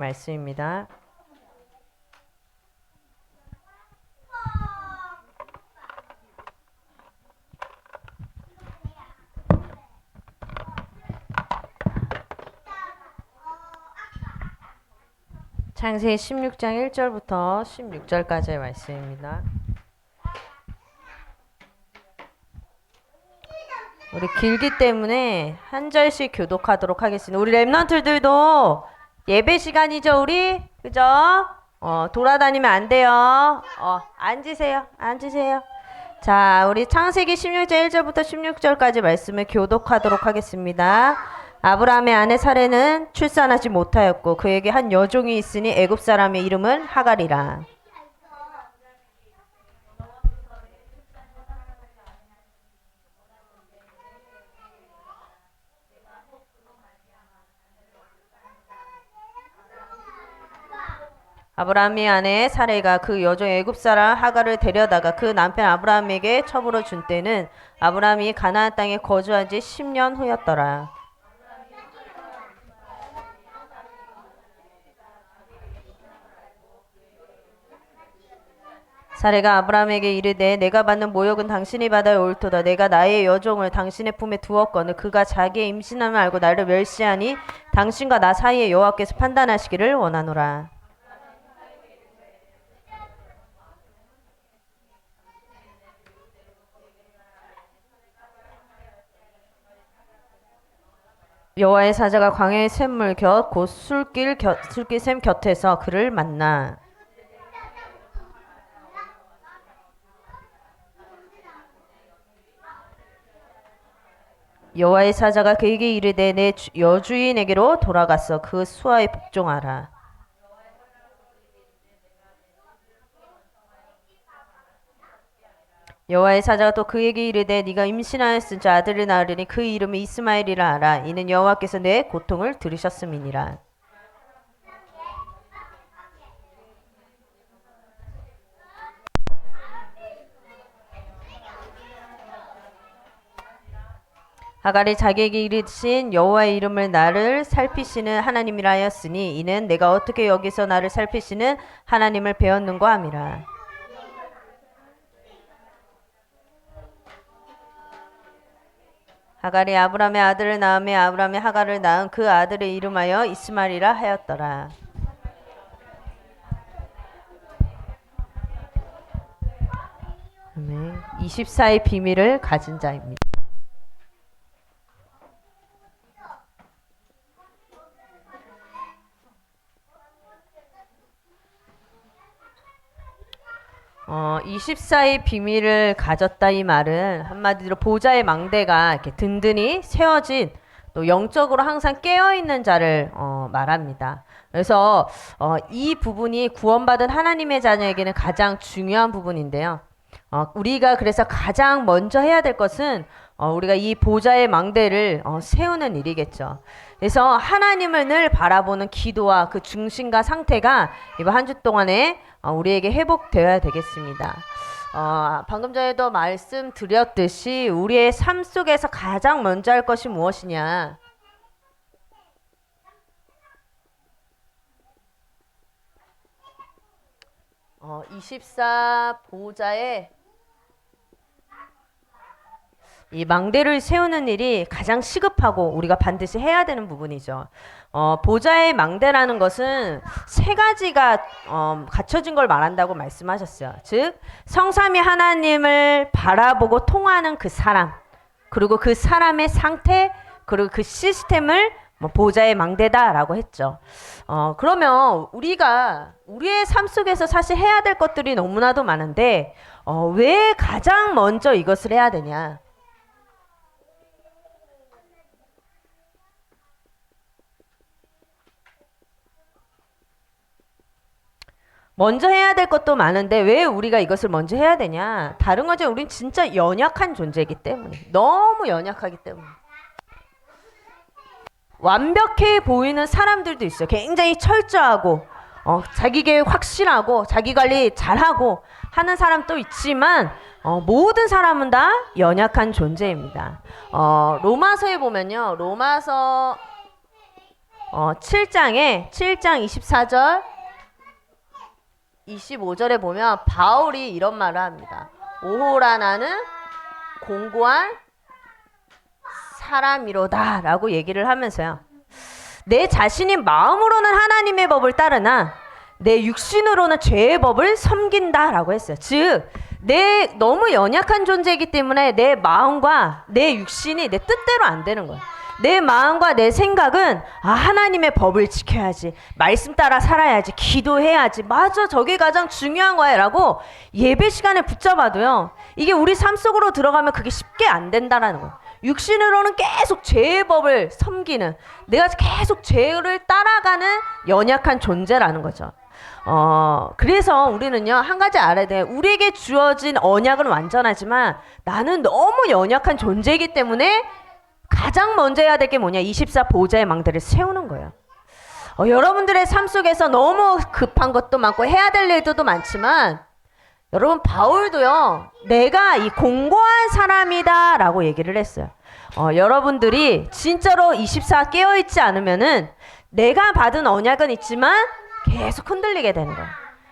말씀입니다. 창세기 16장 1절부터 16절까지의 말씀입니다. 우리 길기 때문에 한 절씩 교독하도록 하겠습니다. 우리 랩런트들도 예배 시간이죠, 우리? 그죠? 돌아다니면 안 돼요. 앉으세요. 앉으세요. 자, 우리 창세기 16장 1절부터 16절까지 말씀을 교독하도록 하겠습니다. 아브라함의 아내 사레는 출산하지 못하였고 그에게 한 여종이 있으니 애굽 사람의 이름은 하갈이라. 아브라함의 아내 사레가 그 여종 애굽 사람 하갈을 데려다가 그 남편 아브라함에게 첩으로 준 때는 아브라함이 가나안 땅에 거주한 지 10년 후였더라. 사레가 아브라함에게 이르되 내가 받는 모욕은 당신이 받아야 옳도다. 내가 나의 여종을 당신의 품에 두었거늘 그가 자기의 임신함을 알고 나를 멸시하니 당신과 나 사이에 여호와께서 판단하시기를 원하노라. 여호와의 사자가 광야의 샘물 곁 곧 술길샘 곁에서 그를 만나 여호와의 사자가 그에게 이르되 내 여주인에게로 돌아가서 그 수하에 복종하라. 여호와의 사자가 또 그에게 이르되 네가 임신하였은지 아들을 낳으리니 그 이름을 이스마엘이라 하라. 이는 여호와께서 내 고통을 들으셨음이니라. 하갈이 자기에게 이르신 여호와의 이름을 나를 살피시는 하나님이라 하였으니 이는 내가 어떻게 여기서 나를 살피시는 하나님을 배웠는고 함이라. 하갈이 아브라함의 아들을 낳으며 아브라함이 하갈을 낳은 그 아들의 이름하여 이스마엘이라 하였더라. 아멘. 24의 비밀을 가진 자입니다. 어, 24의 비밀을 가졌다 이 말은 한마디로 보좌의 망대가 이렇게 든든히 세워진 또 영적으로 항상 깨어있는 자를 말합니다. 그래서 이 부분이 구원받은 하나님의 자녀에게는 가장 중요한 부분인데요. 우리가 그래서 가장 먼저 해야 될 것은 우리가 이 보좌의 망대를 세우는 일이겠죠. 그래서 하나님을 늘 바라보는 기도와 그 중심과 상태가 이번 한 주 동안에 우리에게 회복되어야 되겠습니다. 방금 전에도 말씀드렸듯이 우리의 삶 속에서 가장 먼저 할 것이 무엇이냐? 24 보좌에 이 망대를 세우는 일이 가장 시급하고 우리가 반드시 해야 되는 부분이죠. 보좌의 망대라는 것은 세 가지가 갖춰진 걸 말한다고 말씀하셨어요. 즉 성삼위 하나님을 바라보고 통하는 그 사람, 그리고 그 사람의 상태, 그리고 그 시스템을 보좌의 망대다라고 했죠. 그러면 우리가 우리의 삶 속에서 사실 해야 될 것들이 너무나도 많은데 왜 가장 먼저 이것을 해야 되냐? 먼저 해야 될 것도 많은데 왜 우리가 이것을 먼저 해야 되냐? 다른 거죠. 우린 진짜 연약한 존재이기 때문에. 너무 연약하기 때문에. 완벽해 보이는 사람들도 있어요. 굉장히 철저하고 자기 계획 확실하고 자기 관리 잘하고 하는 사람도 있지만 모든 사람은 다 연약한 존재입니다. 로마서에 보면요. 로마서 7장 24절 25절에 보면 바울이 이런 말을 합니다. 오호라 나는 공고한 사람이로다 라고 얘기를 하면서요. 내 자신이 마음으로는 하나님의 법을 따르나 내 육신으로는 죄의 법을 섬긴다 라고 했어요. 즉 내 너무 연약한 존재이기 때문에 내 마음과 내 육신이 내 뜻대로 안 되는 거예요. 내 마음과 내 생각은 하나님의 법을 지켜야지, 말씀 따라 살아야지, 기도해야지, 맞아 저게 가장 중요한 거야 라고 예배 시간에 붙잡아도요, 이게 우리 삶 속으로 들어가면 그게 쉽게 안 된다라는 거예요. 육신으로는 계속 죄의 법을 섬기는, 내가 계속 죄를 따라가는 연약한 존재라는 거죠. 그래서 우리는요, 한 가지 알아야 돼요. 우리에게 주어진 언약은 완전하지만 나는 너무 연약한 존재이기 때문에 가장 먼저 해야 될 게 뭐냐? 24 보좌의 망대를 세우는 거예요. 여러분들의 삶 속에서 너무 급한 것도 많고 해야 될 일도 많지만, 여러분 바울도요, 내가 이 공고한 사람이다 라고 얘기를 했어요. 여러분들이 진짜로 24 깨어있지 않으면은 내가 받은 언약은 있지만 계속 흔들리게 되는 거예요.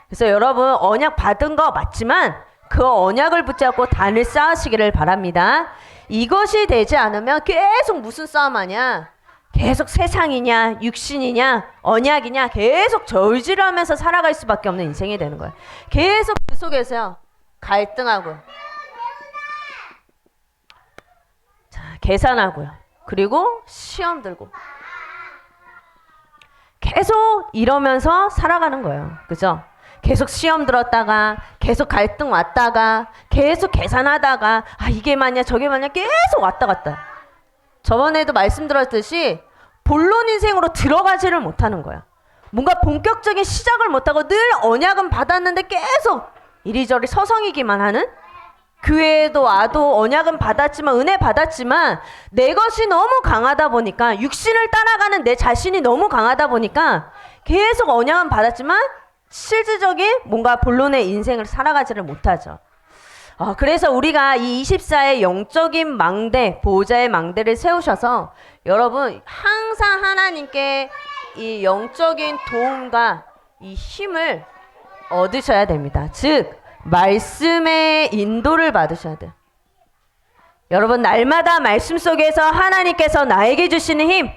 그래서 여러분 언약 받은 거 맞지만 그 언약을 붙잡고 단을 쌓으시기를 바랍니다. 이것이 되지 않으면 계속 무슨 싸움하냐, 계속 세상이냐 육신이냐 언약이냐 계속 저울질하면서 살아갈 수밖에 없는 인생이 되는 거예요. 계속 그 속에서요 갈등하고 계산하고요, 그리고 시험 들고 계속 이러면서 살아가는 거예요. 그죠? 계속 시험 들었다가 계속 갈등 왔다가 계속 계산하다가 이게 맞냐 저게 맞냐 계속 왔다 갔다. 저번에도 말씀드렸듯이 본론 인생으로 들어가지를 못하는 거야. 뭔가 본격적인 시작을 못하고 늘 언약은 받았는데 계속 이리저리 서성이기만 하는, 교회에도 와도 언약은 받았지만 은혜 받았지만 내 것이 너무 강하다 보니까, 육신을 따라가는 내 자신이 너무 강하다 보니까 계속 언약은 받았지만 실질적인 뭔가 본론의 인생을 살아가지를 못하죠. 그래서 우리가 이 24의 영적인 망대, 보호자의 망대를 세우셔서 여러분 항상 하나님께 이 영적인 도움과 이 힘을 얻으셔야 됩니다. 즉 말씀의 인도를 받으셔야 돼요. 여러분 날마다 말씀 속에서 하나님께서 나에게 주시는 힘,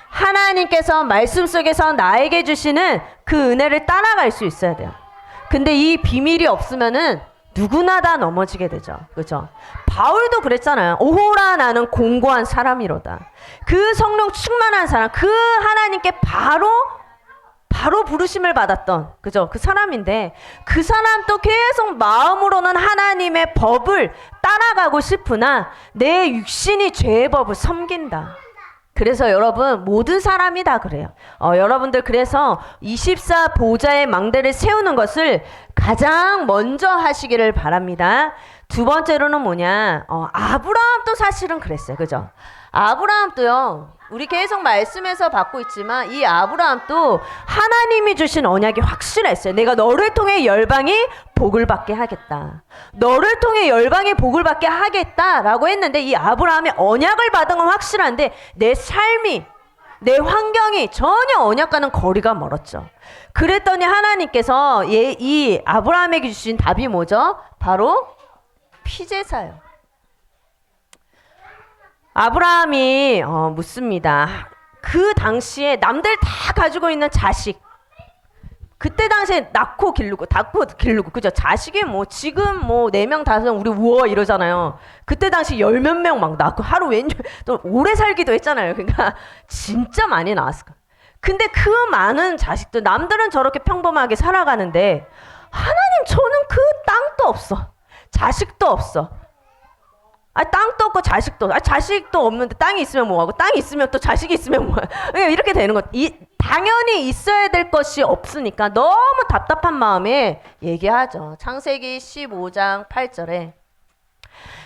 하나님께서 말씀 속에서 나에게 주시는 그 은혜를 따라갈 수 있어야 돼요. 근데 이 비밀이 없으면은 누구나 다 넘어지게 되죠. 그죠? 바울도 그랬잖아요. 오호라 나는 공고한 사람이로다. 그 성령 충만한 사람, 그 하나님께 바로 부르심을 받았던, 그죠? 그 사람인데 그 사람도 계속 마음으로는 하나님의 법을 따라가고 싶으나 내 육신이 죄의 법을 섬긴다. 그래서 여러분 모든 사람이 다 그래요. 여러분들 그래서 24 보좌의 망대를 세우는 것을 가장 먼저 하시기를 바랍니다. 두 번째로는 뭐냐? 아브라함도 사실은 그랬어요. 그죠? 아브라함도요, 우리 계속 말씀에서 받고 있지만 이 아브라함도 하나님이 주신 언약이 확실했어요. 내가 너를 통해 열방이 복을 받게 하겠다. 너를 통해 열방이 복을 받게 하겠다라고 했는데, 이 아브라함이 언약을 받은 건 확실한데 내 삶이, 내 환경이 전혀 언약과는 거리가 멀었죠. 그랬더니 하나님께서 이 아브라함에게 주신 답이 뭐죠? 바로 피제사요. 아브라함이 묻습니다. 그 당시에 남들 다 가지고 있는 자식, 그때 당시에 낳고 기르고 그죠? 자식이 뭐 지금 뭐 4명 5명 우리 우와 이러잖아요. 그때 당시 10몇 명 막 낳고 하루 왼쪽 또 오래 살기도 했잖아요. 그러니까 진짜 많이 낳았을 거야. 근데 그 많은 자식들, 남들은 저렇게 평범하게 살아가는데 하나님 저는 그 땅도 없어, 자식도 없어. 땅도 없고 자식도, 자식도 없는데 땅이 있으면 뭐하고, 땅이 있으면 또 자식이 있으면 뭐야. 이렇게 되는 것. 당연히 있어야 될 것이 없으니까 너무 답답한 마음에 얘기하죠. 창세기 15장 8절에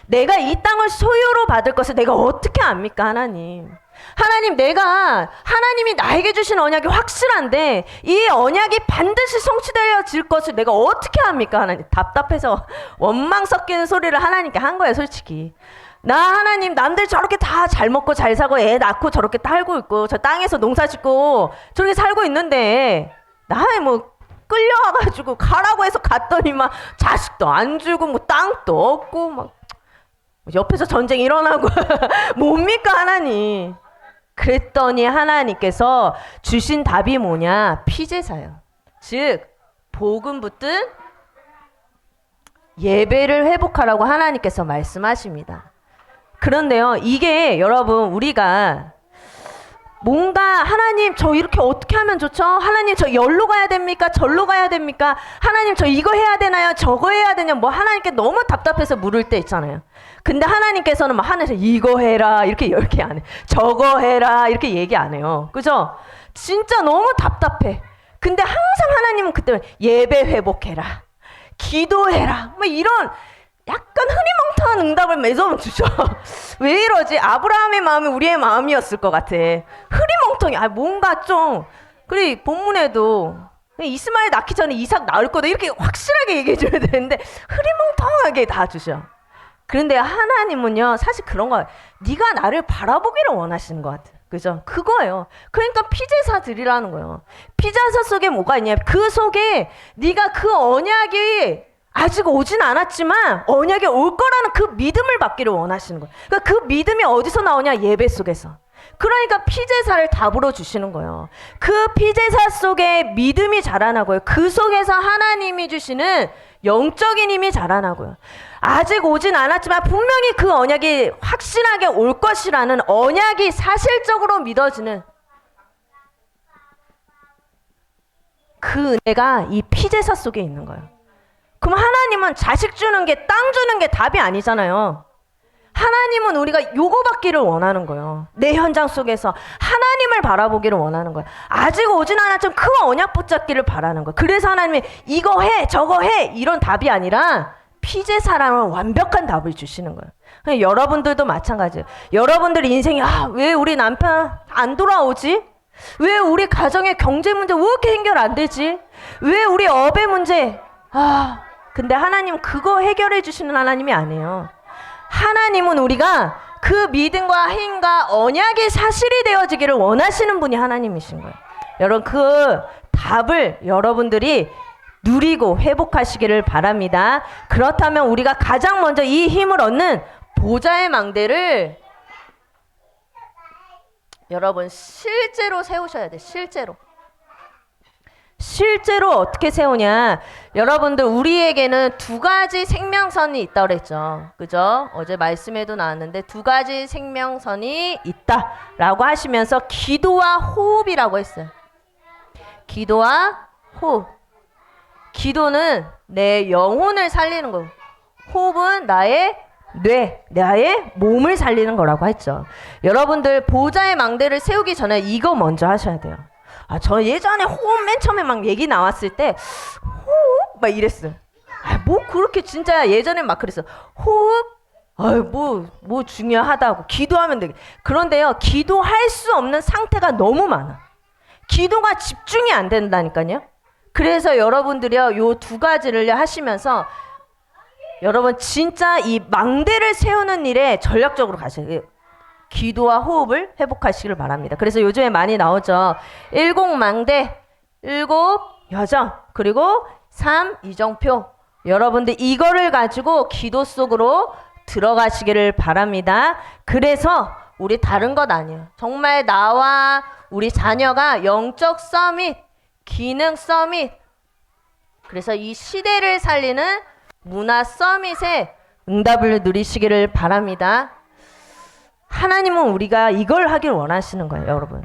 내가 이 땅을 소유로 받을 것을 내가 어떻게 압니까 하나님. 하나님, 하나님이 나에게 주신 언약이 확실한데 이 언약이 반드시 성취되어질 것을 내가 어떻게 합니까 하나님. 답답해서 원망 섞이는 소리를 하나님께 한 거예요. 솔직히 나 하나님 남들 저렇게 다 잘 먹고 잘 사고 애 낳고 저렇게 살고 있고 저 땅에서 농사 짓고 저렇게 살고 있는데 나에 뭐 끌려와가지고 가라고 해서 갔더니 막 자식도 안 주고 뭐 땅도 없고 막 옆에서 전쟁 일어나고 뭡니까 하나님. 그랬더니 하나님께서 주신 답이 뭐냐? 피제사요. 즉 복음 붙든 예배를 회복하라고 하나님께서 말씀하십니다. 그런데요, 이게 여러분 우리가 뭔가 하나님 저 이렇게 어떻게 하면 좋죠? 하나님 저 열로 가야 됩니까? 절로 가야 됩니까? 하나님 저 이거 해야 되나요? 저거 해야 되냐? 뭐 하나님께 너무 답답해서 물을 때 있잖아요. 근데 하나님께서는 막 하늘에서 이거 해라 이렇게 얘기 안 해. 저거 해라 이렇게 얘기 안 해요. 그죠? 진짜 너무 답답해. 근데 항상 하나님은 그때 예배 회복해라. 기도해라. 뭐 이런 약간 흐리멍텅한 응답을 매번 주죠. 왜 이러지? 아브라함의 마음이 우리의 마음이었을 것 같아. 흐리멍텅이. 뭔가 좀. 그래 본문에도 이스마엘 낳기 전에 이삭 낳을 거다 이렇게 확실하게 얘기해 줘야 되는데 흐리멍텅하게 다 주셔. 그런데 하나님은요 사실 그런 거예요. 네가 나를 바라보기를 원하시는 것 같아. 그죠? 그거예요. 그러니까 피제사 드리라는 거예요. 피제사 속에 뭐가 있냐? 그 속에 네가 그 언약이 아직 오진 않았지만 언약에 올 거라는 그 믿음을 받기를 원하시는 거예요. 그러니까 그 믿음이 어디서 나오냐? 예배 속에서. 그러니까 피제사를 답으로 주시는 거예요. 그 피제사 속에 믿음이 자라나고요. 그 속에서 하나님이 주시는 영적인 힘이 자라나고요. 아직 오진 않았지만 분명히 그 언약이 확실하게 올 것이라는 언약이 사실적으로 믿어지는 그 은혜가 이 피제사 속에 있는 거예요. 그럼 하나님은 자식 주는 게 땅 주는 게 답이 아니잖아요. 하나님은 우리가 요거 받기를 원하는 거예요. 내 현장 속에서 하나님을 바라보기를 원하는 거예요. 아직 오진 않았지만 그 언약 붙잡기를 바라는 거예요. 그래서 하나님이 이거 해 저거 해 이런 답이 아니라 피제사라는 완벽한 답을 주시는 거예요. 여러분들도 마찬가지예요. 여러분들 인생이 왜 우리 남편 안 돌아오지? 왜 우리 가정의 경제 문제 왜 이렇게 해결 안 되지? 왜 우리 업의 문제? 근데 하나님 그거 해결해 주시는 하나님이 아니에요. 하나님은 우리가 그 믿음과 힘과 언약이 사실이 되어지기를 원하시는 분이 하나님이신 거예요. 여러분 그 답을 여러분들이 누리고 회복하시기를 바랍니다. 그렇다면 우리가 가장 먼저 이 힘을 얻는 보좌의 망대를 여러분 실제로 세우셔야 돼. 실제로 어떻게 세우냐? 여러분들 우리에게는 두 가지 생명선이 있다고 그랬죠. 그죠? 어제 말씀에도 나왔는데 두 가지 생명선이 있다라고 하시면서 기도와 호흡이라고 했어요. 기도와 호흡. 기도는 내 영혼을 살리는 거고 호흡은 나의 뇌, 나의 몸을 살리는 거라고 했죠. 여러분들 보좌의 망대를 세우기 전에 이거 먼저 하셔야 돼요. 저 예전에 호흡 맨 처음에 막 얘기 나왔을 때 호흡 막 이랬어요. 뭐 그렇게 진짜 예전에 막 그랬어. 호흡? 뭐 중요하다고 기도하면 되게. 그런데요 기도할 수 없는 상태가 너무 많아. 기도가 집중이 안 된다니까요. 그래서 여러분들이요 요 두 가지를 하시면서 여러분 진짜 이 망대를 세우는 일에 전략적으로 가셔야 돼요. 기도와 호흡을 회복하시길 바랍니다. 그래서 요즘에 많이 나오죠. 10망대, 7여정, 그리고 3이정표. 여러분들 이거를 가지고 기도 속으로 들어가시기를 바랍니다. 그래서 우리 다른 것 아니에요. 정말 나와 우리 자녀가 영적 서밋, 기능 서밋, 그래서 이 시대를 살리는 문화 서밋의 응답을 누리시기를 바랍니다. 하나님은 우리가 이걸 하길 원하시는 거예요, 여러분.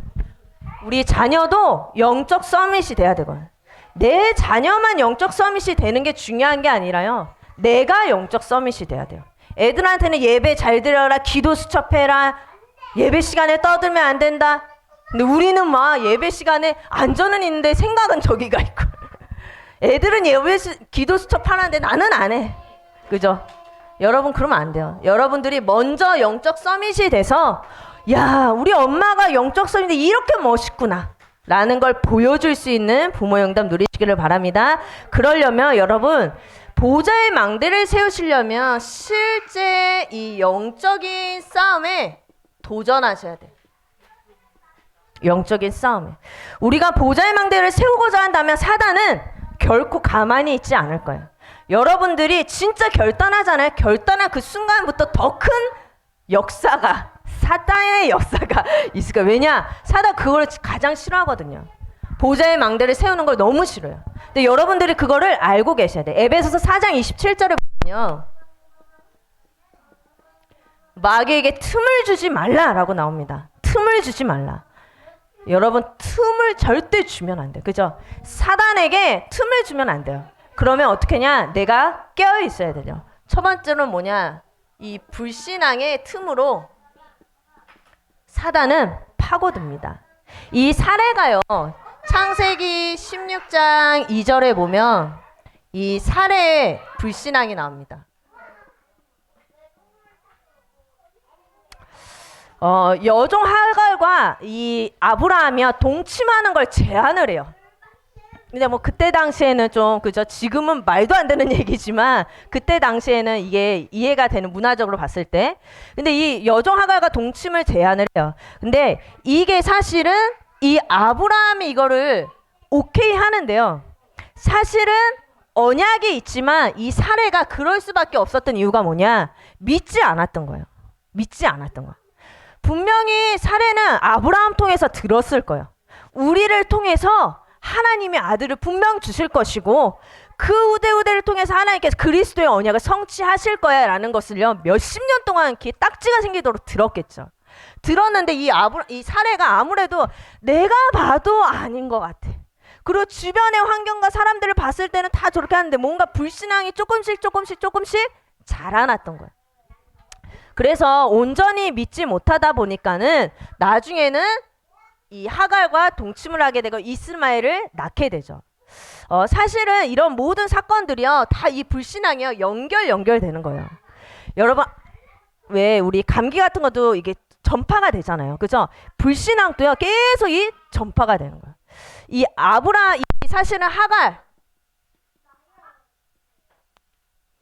우리 자녀도 영적 서밋이 돼야 되거든요. 내 자녀만 영적 서밋이 되는 게 중요한 게 아니라요. 내가 영적 서밋이 돼야 돼요. 애들한테는 예배 잘 드려라, 기도 수첩해라, 예배 시간에 떠들면 안 된다. 근데 우리는 막 예배 시간에 안전은 있는데 생각은 저기가 있고 애들은 기도 수첩하는데 나는 안 해. 그죠? 여러분 그러면 안 돼요. 여러분들이 먼저 영적 서밋이 돼서 야 우리 엄마가 영적 서밋인데 이렇게 멋있구나 라는 걸 보여줄 수 있는 부모의 응답 누리시기를 바랍니다. 그러려면 여러분 보좌의 망대를 세우시려면 실제 이 영적인 싸움에 도전하셔야 돼요. 영적인 싸움에. 우리가 보좌의 망대를 세우고자 한다면 사단은 결코 가만히 있지 않을 거예요. 여러분들이 진짜 결단하잖아요. 결단한 그 순간부터 더 큰 역사가, 사단의 역사가 있을 거예요. 왜냐? 사단 그걸 가장 싫어하거든요. 보좌의 망대를 세우는 걸 너무 싫어요. 근데 여러분들이 그거를 알고 계셔야 돼요. 에베소서 4장 27절에 보면요, 마귀에게 틈을 주지 말라라고 나옵니다. 틈을 주지 말라. 여러분, 틈을 절대 주면 안 돼요. 그죠? 사단에게 틈을 주면 안 돼요. 그러면 어떻게 하냐? 내가 깨어 있어야 되죠. 첫 번째로는 뭐냐? 이 불신앙의 틈으로 사단은 파고듭니다. 이 사례가요, 창세기 16장 2절에 보면 이 사례의 불신앙이 나옵니다. 여종 하갈과 이 아브라함이요 동침하는 걸 제안을 해요. 근데 뭐 그때 당시에는 좀 그죠, 지금은 말도 안 되는 얘기지만 그때 당시에는 이게 이해가 되는, 문화적으로 봤을 때. 근데 이 여종 하갈과 동침을 제안을 해요. 근데 이게 사실은 이 아브라함이 이거를 오케이 하는데요, 사실은 언약이 있지만 이 사례가 그럴 수밖에 없었던 이유가 뭐냐? 믿지 않았던 거예요. 믿지 않았던 거예요. 분명히 사례는 아브라함 통해서 들었을 거예요. 우리를 통해서 하나님의 아들을 분명 주실 것이고 그 후대를 통해서 하나님께서 그리스도의 언약을 성취하실 거야 라는 것을요, 몇십 년 동안 이렇게 딱지가 생기도록 들었겠죠. 들었는데 이 사례가 아무래도 내가 봐도 아닌 것 같아. 그리고 주변의 환경과 사람들을 봤을 때는 다 저렇게 하는데 뭔가 불신앙이 조금씩 자라났던 거예요. 그래서 온전히 믿지 못하다 보니까는 나중에는 이 하갈과 동침을 하게 되고 이스마엘을 낳게 되죠. 사실은 이런 모든 사건들이요, 다 이 불신앙이요 연결되는 거예요. 여러분, 왜 우리 감기 같은 것도 이게 전파가 되잖아요. 그죠? 불신앙도요 계속 이 전파가 되는 거예요. 이 사실은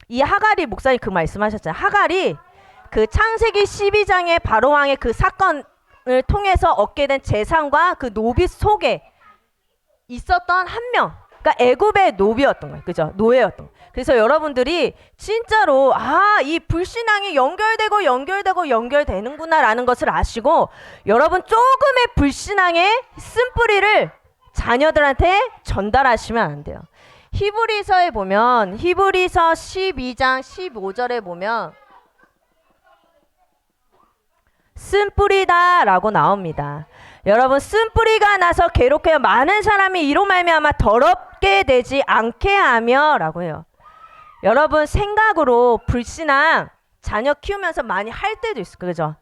이 하갈이, 목사님 그 말씀하셨잖아요. 하갈이 그 창세기 12장의 바로왕의 그 사건을 통해서 얻게 된 재산과 그 노비 속에 있었던 한 명, 그러니까 애굽의 노비였던 거예요. 그죠? 노예였던 거예요. 그래서 여러분들이 진짜로 이 불신앙이 연결되는구나라는 것을 아시고, 여러분 조금의 불신앙의 쓴뿌리를 자녀들한테 전달하시면 안 돼요. 히브리서에 보면, 히브리서 12장 15절에 보면 쓴뿌리다 라고 나옵니다. 여러분, 쓴뿌리가 나서 괴롭게 많은 사람이 이로 말미암아 더럽게 되지 않게 하며 라고 해요. 여러분, 생각으로 불신앙 자녀 키우면서 많이 할 때도 있어요. 그죠?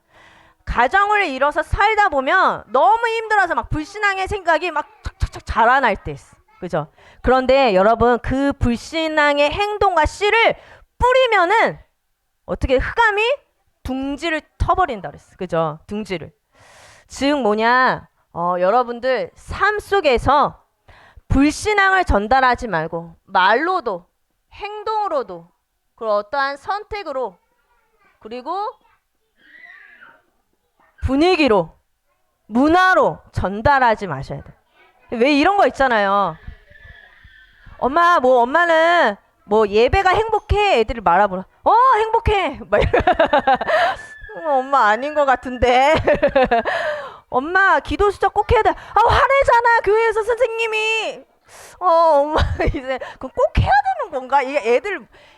가정을 이뤄서 살다 보면 너무 힘들어서 막 불신앙의 생각이 막 척척척 자라날 때 있어. 그죠? 그런데 여러분, 그 불신앙의 행동과 씨를 뿌리면은 어떻게 흑암이 둥지를 터버린다 그랬어. 그죠? 둥지를. 즉 뭐냐? 여러분들 삶 속에서 불신앙을 전달하지 말고 말로도, 행동으로도, 그리고 어떠한 선택으로, 그리고 분위기로, 문화로 전달하지 마셔야 돼. 왜 이런 거 있잖아요. 엄마는 뭐 예배가 행복해. 애들이 말아보라. 행복해. 막 엄마 아닌 것 같은데. 엄마 기도 수적 꼭 해야 돼. 화내잖아 교회에서 선생님이. 엄마 이제 그럼 꼭 해야 되는 건가? 이게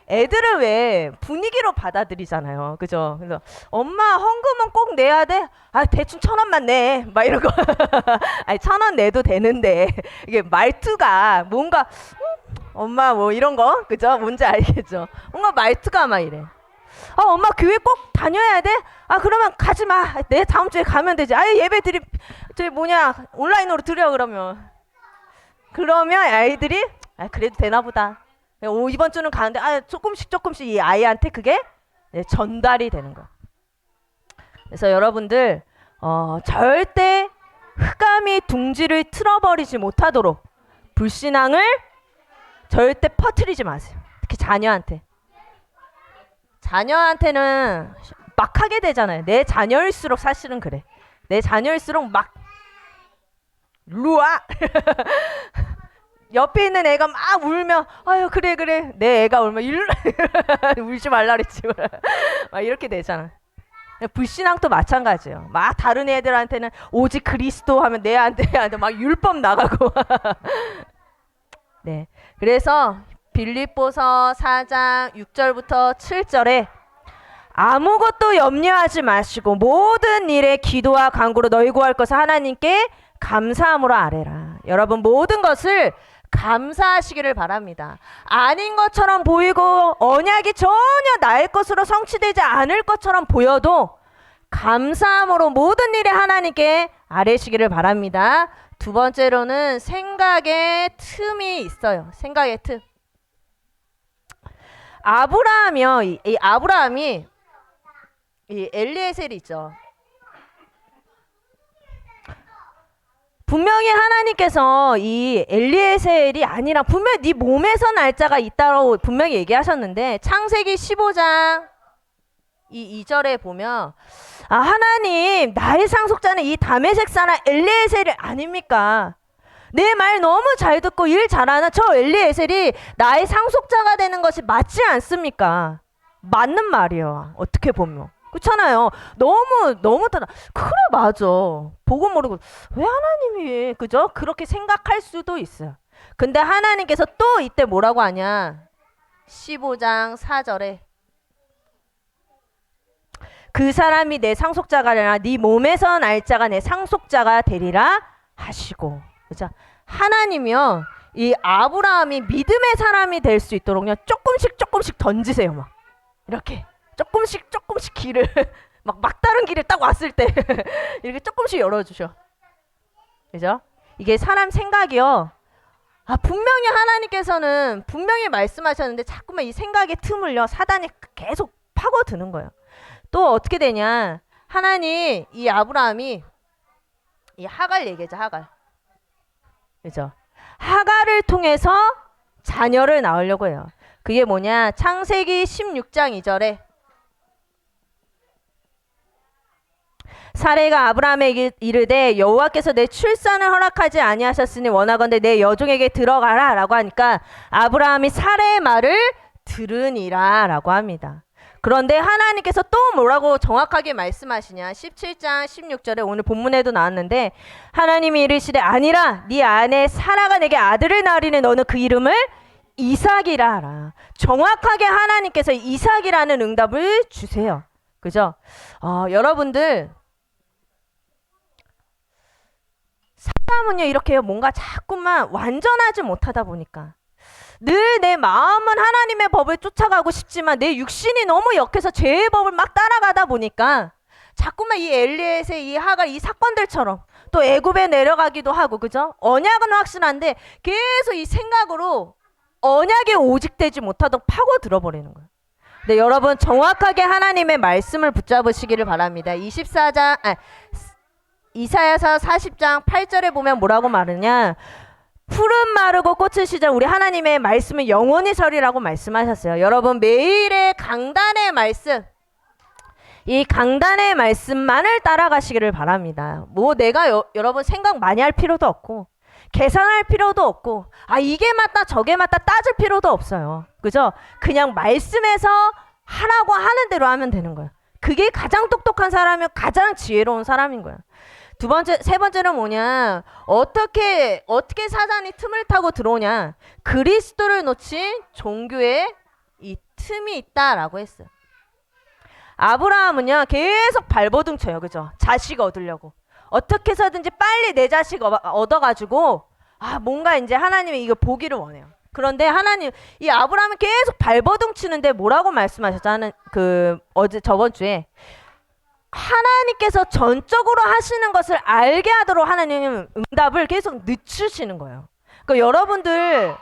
애들은 왜 분위기로 받아들이잖아요. 그죠? 그래서 엄마 헌금은 꼭 내야 돼? 대충 1,000원만 내. 막 이런 거. 아니 1,000원 내도 되는데 이게 말투가 뭔가 엄마 뭐 이런 거, 그죠? 뭔지 알겠죠? 뭔가 말투가 막 이래. 엄마 교회 꼭 다녀야 돼? 그러면 가지 마. 내 다음 주에 가면 되지. 예배 온라인으로 드려 그러면 아이들이 그래도 되나 보다. 이번 주는 가는데 조금씩 이 아이한테 그게 전달이 되는 거. 그래서 여러분들 절대 흑암이 둥지를 틀어버리지 못하도록 불신앙을 절대 퍼뜨리지 마세요. 특히 자녀한테는 막 하게 되잖아요. 내 자녀일수록 사실은 그래. 내 자녀일수록 막 일로 와. 옆에 있는 애가 막 울면 아유 그래 내 애가 울면 일로 울지 말라 그랬지. 막 이렇게 되잖아. 불신앙도 마찬가지예요. 막 다른 애들한테는 오직 그리스도 하면 내 애한테 막 율법 나가고. 네. 그래서 빌립보서 4장 6절부터 7절에 아무것도 염려하지 마시고 모든 일에 기도와 간구로 너희 구할 것을 하나님께 감사함으로 아뢰라. 여러분 모든 것을 감사하시기를 바랍니다. 아닌 것처럼 보이고 언약이 전혀 나의 것으로 성취되지 않을 것처럼 보여도 감사함으로 모든 일에 하나님께 아뢰시기를 바랍니다. 두 번째로는 생각의 틈이 있어요. 생각의 틈. 아브라함이요. 이 아브라함이 이 엘리에셀이 있죠. 분명히 하나님께서 이 엘리에셀이 아니라 분명히 네 몸에서 날짜가 있다고 분명히 얘기하셨는데 창세기 15장 이 2절에 보면 하나님 나의 상속자는 이 다메섹 사람 엘리에셀이 아닙니까? 내 말 너무 잘 듣고 일 잘하는 저 엘리에셀이 나의 상속자가 되는 것이 맞지 않습니까? 맞는 말이에요. 어떻게 보면. 그렇잖아요. 너무 그래 맞아. 보고 모르고 왜 하나님이 그죠? 그렇게 생각할 수도 있어요. 근데 하나님께서 또 이때 뭐라고 하냐? 15장 4절에 그 사람이 내 상속자가 아니라 네 몸에서 날짜가 내 상속자가 되리라 하시고. 그죠? 하나님이요. 이 아브라함이 믿음의 사람이 될 수 있도록 그냥 조금씩 던지세요. 막 이렇게 조금씩 길을 막 막다른 길을 딱 왔을 때 이렇게 조금씩 열어주셔. 그죠? 이게 사람 생각이요. 분명히 하나님께서는 분명히 말씀하셨는데 자꾸만 이 생각의 틈을요 사단이 계속 파고드는 거예요. 또 어떻게 되냐? 하나님 이 아브라함이 이 하갈 얘기죠. 하갈. 그죠? 하갈을 통해서 자녀를 낳으려고 해요. 그게 뭐냐? 창세기 16장 2절에 사레가 아브라함에게 이르되 여호와께서 내 출산을 허락하지 아니하셨으니 원하건대 내 여종에게 들어가라 라고 하니까 아브라함이 사레의 말을 들으니라 라고 합니다. 그런데 하나님께서 또 뭐라고 정확하게 말씀하시냐? 17장 16절에 오늘 본문에도 나왔는데 하나님이 이르시되 아니라 네 아내 사라가 내게 아들을 낳으리니 너는 그 이름을 이삭이라 하라. 정확하게 하나님께서 이삭이라는 응답을 주세요. 그죠? 여러분들 사람은요 이렇게 뭔가 자꾸만 완전하지 못하다 보니까 늘 내 마음은 하나님의 법을 쫓아가고 싶지만 내 육신이 너무 약해서 죄의 법을 막 따라가다 보니까 자꾸만 이 엘리에셀, 이 하갈, 이 사건들처럼 또 애굽에 내려가기도 하고 그죠? 언약은 확실한데 계속 이 생각으로 언약에 오직되지 못하도록 파고 들어버리는 거예요. 네, 여러분 정확하게 하나님의 말씀을 붙잡으시기를 바랍니다. 이사야서 40장 8절에 보면 뭐라고 말하냐? 푸른 마르고 꽃은 시절 우리 하나님의 말씀은 영원히 서리라고 말씀하셨어요. 여러분 매일의 강단의 말씀 이 강단의 말씀만을 따라가시기를 바랍니다. 뭐 내가 여러분 생각 많이 할 필요도 없고 계산할 필요도 없고 이게 맞다 저게 맞다 따질 필요도 없어요. 그죠? 그냥 말씀에서 하라고 하는 대로 하면 되는 거예요. 그게 가장 똑똑한 사람이고 가장 지혜로운 사람인 거예요. 세 번째는 뭐냐? 어떻게 사단이 틈을 타고 들어오냐? 그리스도를 놓친 종교에 이 틈이 있다라고 했어요. 아브라함은요 계속 발버둥 쳐요. 그죠? 자식 얻으려고. 어떻게 해서든지 빨리 내 자식 얻어가지고 뭔가 이제 하나님이 이거 보기를 원해요. 그런데 하나님 이 아브라함은 계속 발버둥 치는데 뭐라고 말씀하셨잖아요. 저번 주에 하나님께서 전적으로 하시는 것을 알게 하도록 하나님은 응답을 계속 늦추시는 거예요. 그러니까 여러분들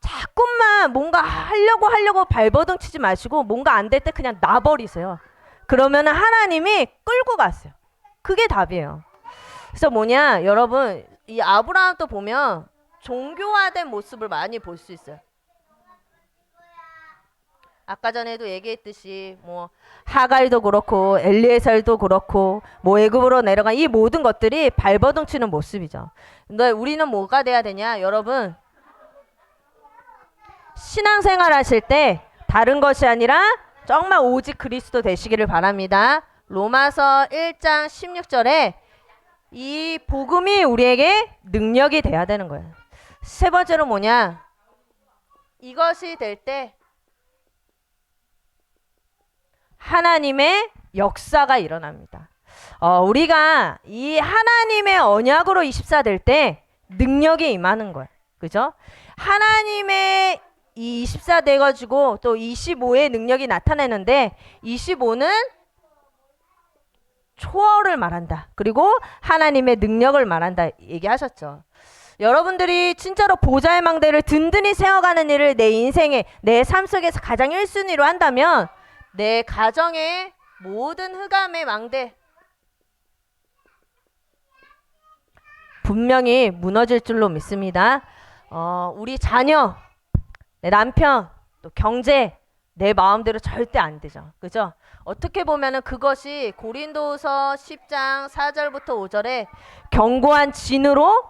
자꾸만 뭔가 하려고 발버둥 치지 마시고 뭔가 안 될 때 그냥 놔버리세요. 그러면 하나님이 끌고 갔어요. 그게 답이에요. 그래서 뭐냐 여러분 이 아브라함도 보면 종교화된 모습을 많이 볼 수 있어요. 아까 전에도 얘기했듯이 뭐 하갈도 그렇고 엘리에셀도 그렇고 뭐 애굽으로 내려간 이 모든 것들이 발버둥 치는 모습이죠. 근데 우리는 뭐가 돼야 되냐? 여러분, 신앙생활 하실 때 다른 것이 아니라 정말 오직 그리스도 되시기를 바랍니다. 로마서 1장 16절에 이 복음이 우리에게 능력이 돼야 되는 거예요. 세 번째로 뭐냐? 이것이 될 때 하나님의 역사가 일어납니다. 우리가 이 하나님의 언약으로 24 될 때 능력이 임하는 거예요. 그죠? 하나님의 이 24 돼가지고 또 25의 능력이 나타내는데 25는 초월을 말한다. 그리고 하나님의 능력을 말한다. 얘기하셨죠. 여러분들이 진짜로 보좌의 망대를 든든히 세워가는 일을 내 인생에, 내 삶 속에서 가장 1순위로 한다면 내 가정의 모든 흑암의 망대 분명히 무너질 줄로 믿습니다. 우리 자녀, 내 남편, 또 경제, 내 마음대로 절대 안 되죠. 그죠? 어떻게 보면은 그것이 고린도서 10장 4절부터 5절에 견고한 진으로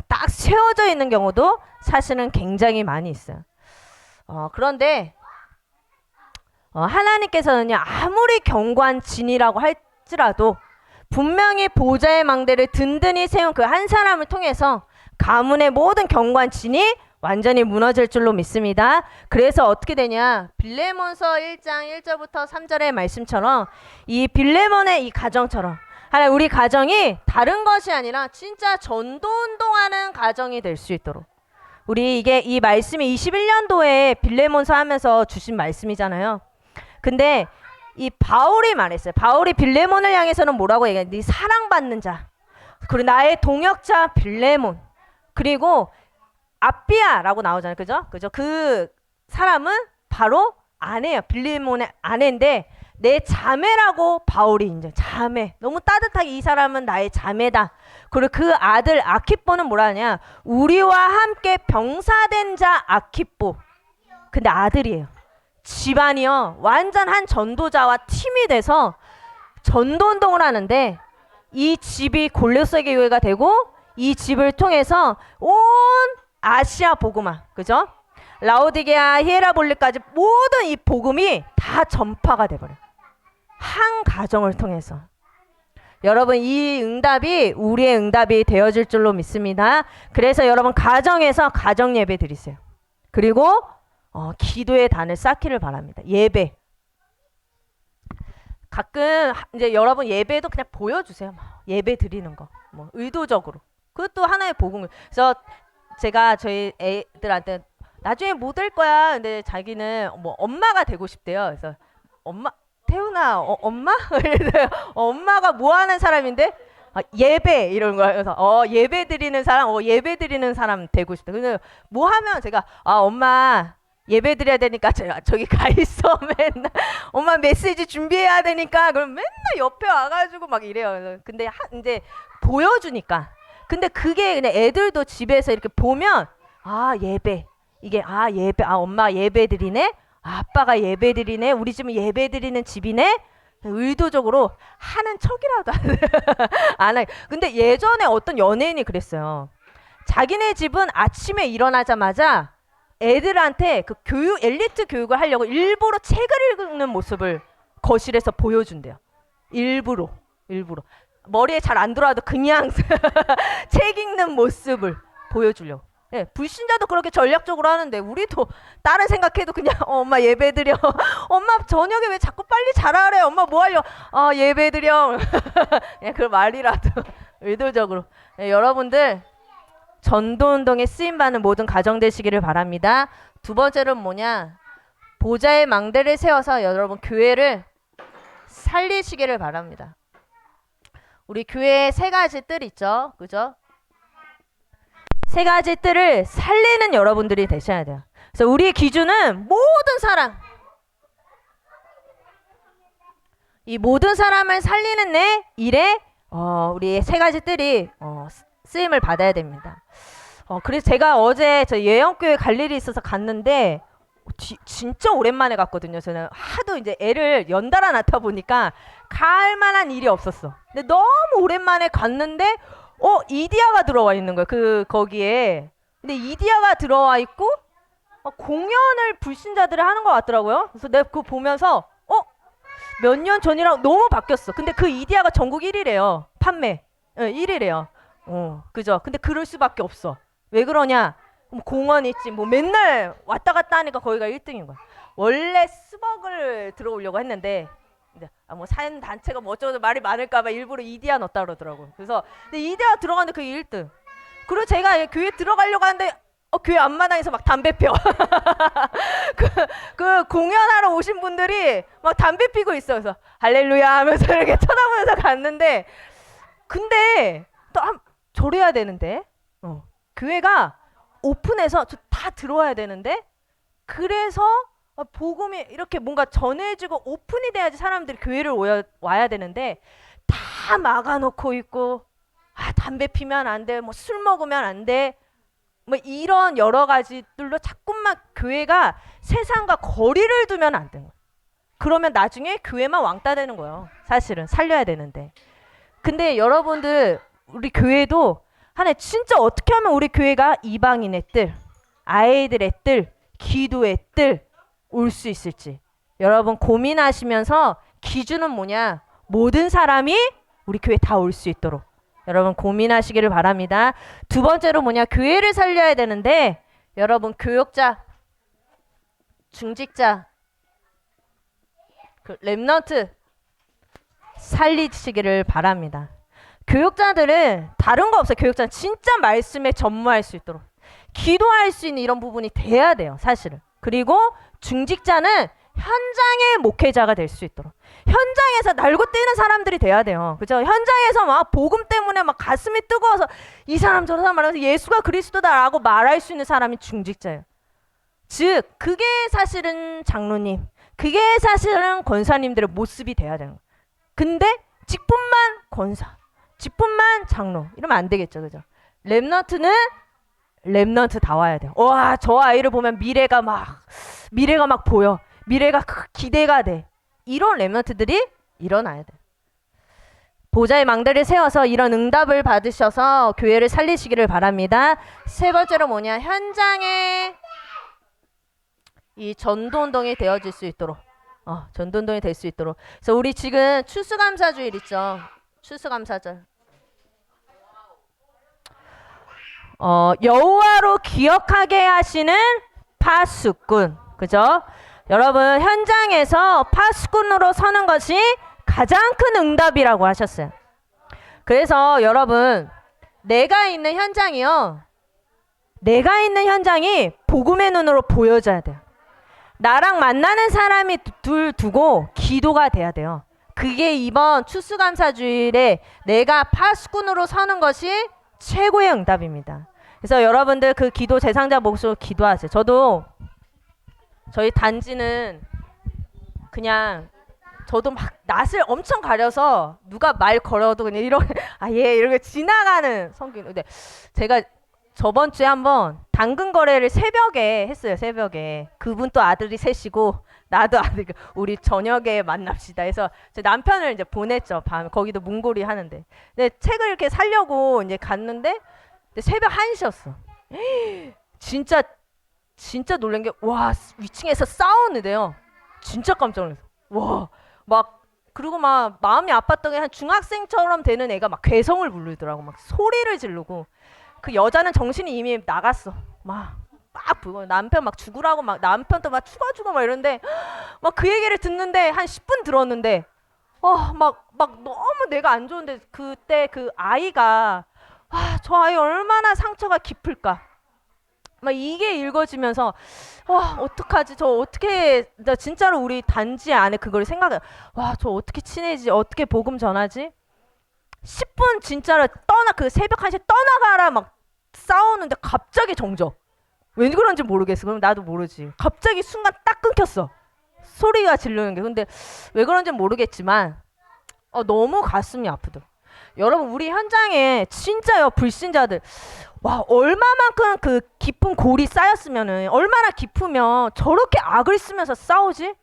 딱 세워져 있는 경우도 사실은 굉장히 많이 있어요. 그런데 하나님께서는요, 아무리 견고한 진이라고 할지라도 분명히 보좌의 망대를 든든히 세운 그 한 사람을 통해서 가문의 모든 견고한 진이 완전히 무너질 줄로 믿습니다. 그래서 어떻게 되냐? 빌레몬서 1장 1절부터 3절의 말씀처럼 이 빌레몬의 이 가정처럼 하나님, 우리 가정이 다른 것이 아니라 진짜 전도운동하는 가정이 될 수 있도록, 우리 이게 이 말씀이 21년도에 빌레몬서 하면서 주신 말씀이잖아요. 근데 이 바울이 말했어요. 바울이 빌레몬을 향해서는 뭐라고 얘기해? 네 사랑받는 자, 그리고 나의 동역자 빌레몬, 그리고 아비아라고 나오잖아요. 그죠? 그 사람은 바로 아내예요. 빌레몬의 아내인데 내 자매라고 바울이 인정. 자매. 너무 따뜻하게 이 사람은 나의 자매다. 그리고 그 아들 아키뽀는 뭐라 하냐? 우리와 함께 병사된 자 아키뽀. 근데 아들이에요. 집안이요. 완전 한 전도자와 팀이 돼서 전도운동을 하는데 이 집이 골로새계 교회가 되고 이 집을 통해서 온 아시아 복음화, 그죠? 라오디게아, 히에라볼리까지 모든 이 복음이 다 전파가 돼버려요. 한 가정을 통해서. 여러분, 이 응답이 우리의 응답이 되어질 줄로 믿습니다. 그래서 여러분 가정에서 가정 예배 드리세요. 그리고 기도의 단을 쌓기를 바랍니다. 예배. 가끔 이제 여러분 예배도 그냥 보여주세요. 예배 드리는 거, 뭐 의도적으로. 그것도 하나의 복음. 그래서 제가 저희 애들한테 나중에 뭐 될 거야. 근데 자기는 뭐 엄마가 되고 싶대요. 그래서 엄마, 태훈아, 엄마? 엄마가 뭐 하는 사람인데? 예배 이런 거예요. 그래서 예배 드리는 사람, 예배 드리는 사람 되고 싶다. 근데 뭐 하면 제가 엄마 예배 드려야 되니까 제가 저기 가 있어. 맨날 엄마 메시지 준비해야 되니까 그럼 맨날 옆에 와가지고 막 이래요. 그래서 근데 이제 보여주니까. 근데 그게 그냥 애들도 집에서 이렇게 보면 예배, 이게 예배, 엄마 예배 드리네, 아빠가 예배 드리네, 우리 집은 예배 드리는 집이네. 의도적으로 하는 척이라도 안 해. 근데 예전에 어떤 연예인이 그랬어요. 자기네 집은 아침에 일어나자마자 애들한테 그 교육, 엘리트 교육을 하려고 일부러 책을 읽는 모습을 거실에서 보여준대요. 일부러. 머리에 잘 안 들어와도 그냥 책 읽는 모습을 보여주려고. 네, 불신자도 그렇게 전략적으로 하는데 우리도 다른 생각해도 그냥 엄마 예배드려. 엄마 저녁에 왜 자꾸 빨리 자라 그래? 엄마 뭐 하려? 예배드려. 그냥 그 말이라도 의도적으로. 네, 여러분들 전도운동에 쓰임받는 모든 가정 되시기를 바랍니다. 두 번째는 뭐냐? 보좌의 망대를 세워서 여러분 교회를 살리시기를 바랍니다. 우리 교회에 세 가지 뜰 있죠. 그죠? 세 가지 뜰을 살리는 여러분들이 되셔야 돼요. 그래서 우리의 기준은 모든 사람, 이 모든 사람을 살리는 내 일에 우리의 세 가지 뜰이 쓰임을 받아야 됩니다. 그래서 제가 어제 저 예영교회 갈 일이 있어서 갔는데 진짜 오랜만에 갔거든요. 저는 하도 이제 애를 연달아 낳다 보니까 갈 만한 일이 없었어. 근데 너무 오랜만에 갔는데 이디야가 들어와 있는 거예요. 거기에. 근데 이디야가 들어와 있고 공연을 불신자들이 하는 것 같더라고요. 그래서 내가 그거 보면서 몇 년 전이랑 너무 바뀌었어. 근데 그 이디야가 전국 1위래요. 판매. 1위래요. 그죠? 근데 그럴 수밖에 없어. 왜 그러냐? 뭐 공원 있지. 뭐 맨날 왔다 갔다 하니까 거기가 1등인 거야. 원래 스벅을 들어오려고 했는데 뭐 사연 단체가 뭐 어쩌고 말이 많을까봐 일부러 이디야 넣었다 그러더라고. 그래서 근데 이디야 들어갔는데 그게 1등. 그리고 제가 교회 들어가려고 하는데 교회 앞마당에서 막 담배 펴. 그 공연하러 오신 분들이 막 담배 피고 있어. 그래서 할렐루야 하면서 이렇게 쳐다보면서 갔는데 근데 또 저래야 되는데 교회가 오픈해서 다 들어와야 되는데 그래서 복음이 이렇게 뭔가 전해지고 오픈이 돼야지 사람들이 교회를 와야 되는데 다 막아놓고 있고 담배 피면 안 돼, 뭐 술 먹으면 안 돼, 뭐 이런 여러 가지들로 자꾸만 교회가 세상과 거리를 두면 안 돼요. 그러면 나중에 교회만 왕따 되는 거예요. 사실은 살려야 되는데. 근데 여러분들 우리 교회도 하나 진짜 어떻게 하면 우리 교회가 이방인의 뜰, 아이들의 뜰, 기도의 뜰 올 수 있을지 여러분 고민하시면서 기준은 뭐냐? 모든 사람이 우리 교회 다 올 수 있도록 여러분 고민하시기를 바랍니다. 두 번째로 뭐냐? 교회를 살려야 되는데 여러분 교역자, 중직자, 렘넌트 살리시기를 바랍니다. 교역자들은 다른 거 없어요. 교역자는 진짜 말씀에 전무할 수 있도록 기도할 수 있는 이런 부분이 돼야 돼요. 사실은. 그리고 중직자는 현장의 목회자가 될 수 있도록 현장에서 날고 뛰는 사람들이 돼야 돼요. 그죠? 현장에서 막 복음 때문에 막 가슴이 뜨거워서 이 사람 저 사람 말하면서 예수가 그리스도다라고 말할 수 있는 사람이 중직자예요. 즉 그게 사실은 장로님, 그게 사실은 권사님들의 모습이 돼야 되는 거예요. 근데 직분만 권사, 직분만 장로 이러면 안 되겠죠. 그죠? 렘넌트는 렘넌트 다 와야 돼요. 와, 저 아이를 보면 미래가 막 보여. 미래가 기대가 돼. 이런 렘넌트들이 일어나야 돼. 보좌의 망대를 세워서 이런 응답을 받으셔서 교회를 살리시기를 바랍니다. 세 번째로 뭐냐? 현장에 이 전도운동이 되어질 수 있도록 전도운동이 될 수 있도록. 그래서 우리 지금 추수감사주일 있죠. 추수감사절. 여호와로 기억하게 하시는 파수꾼. 그죠? 여러분 현장에서 파수꾼으로 서는 것이 가장 큰 응답이라고 하셨어요. 그래서 여러분 내가 있는 현장이요. 내가 있는 현장이 복음의 눈으로 보여져야 돼요. 나랑 만나는 사람이 둘 두고 기도가 돼야 돼요. 그게 이번 추수감사주일에 내가 파수꾼으로 서는 것이 최고의 응답입니다. 그래서 여러분들 그 기도 대상자 몫으로 기도하세요. 저도 저희 단지는 그냥 저도 막 낯을 엄청 가려서 누가 말 걸어도 그냥 이렇게 지나가는 성격인데 제가 저번 주에 한번 당근 거래를 새벽에 했어요. 새벽에 그분 또 아들이 셋이고 나도 아들 우리 저녁에 만납시다 해서 제 남편을 이제 보냈죠. 밤에 거기도 문고리 하는데 근데 책을 이렇게 사려고 이제 갔는데 새벽 1시였어. 진짜 놀란 게 와 위층에서 싸우는데요. 진짜 깜짝 놀랐어. 와 막 그리고 막 마음이 아팠던 게 한 중학생처럼 되는 애가 막 괴성을 부르더라고. 막 소리를 지르고 그 여자는 정신이 이미 나갔어. 막 부고 남편 막 죽으라고 막 남편도 막 죽어 막 이러는데 막 그 얘기를 듣는데 한 10분 들었는데 막 너무 내가 안 좋은데 그때 그 아이가 저 아이 얼마나 상처가 깊을까. 막 이게 읽어지면서 어떡하지? 저 어떻게 나 진짜로 우리 단지 안에 그걸 생각해. 저 어떻게 친해지? 어떻게 복음 전하지? 10분 진짜로 그 새벽 1시에 떠나가라 막 싸우는데 갑자기 정적. 왜 그런지 모르겠어. 그럼 나도 모르지. 갑자기 순간 딱 끊겼어. 소리가 지르는 게. 근데 왜 그런지 모르겠지만 너무 가슴이 아프더라고. 여러분 우리 현장에 진짜요 불신자들 와, 얼마만큼 그 깊은 골이 쌓였으면은, 얼마나 깊으면 저렇게 악을 쓰면서 싸우지?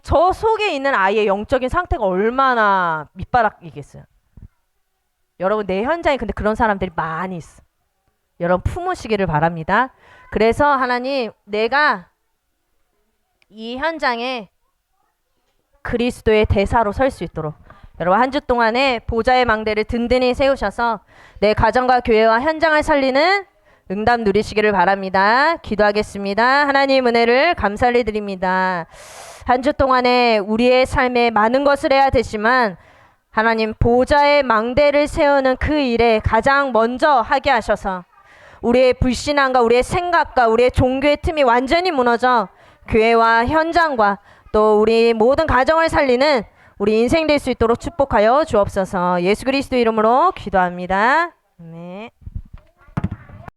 저 속에 있는 아이의 영적인 상태가 얼마나 밑바닥이겠어요. 여러분, 내 현장에 근데 그런 사람들이 많이 있어. 여러분, 품으시기를 바랍니다. 그래서 하나님, 내가 이 현장에 그리스도의 대사로 설 수 있도록 여러분, 한 주 동안에 보좌의 망대를 든든히 세우셔서 내 가정과 교회와 현장을 살리는 응답 누리시기를 바랍니다. 기도하겠습니다. 하나님 은혜를 감사를 드립니다. 한 주 동안에 우리의 삶에 많은 것을 해야 되지만 하나님, 보좌의 망대를 세우는 그 일에 가장 먼저 하게 하셔서 우리의 불신앙과 우리의 생각과 우리의 종교의 틈이 완전히 무너져 교회와 현장과 또 우리 모든 가정을 살리는 우리 인생 될 수 있도록 축복하여 주옵소서. 예수 그리스도 이름으로 기도합니다. 아멘.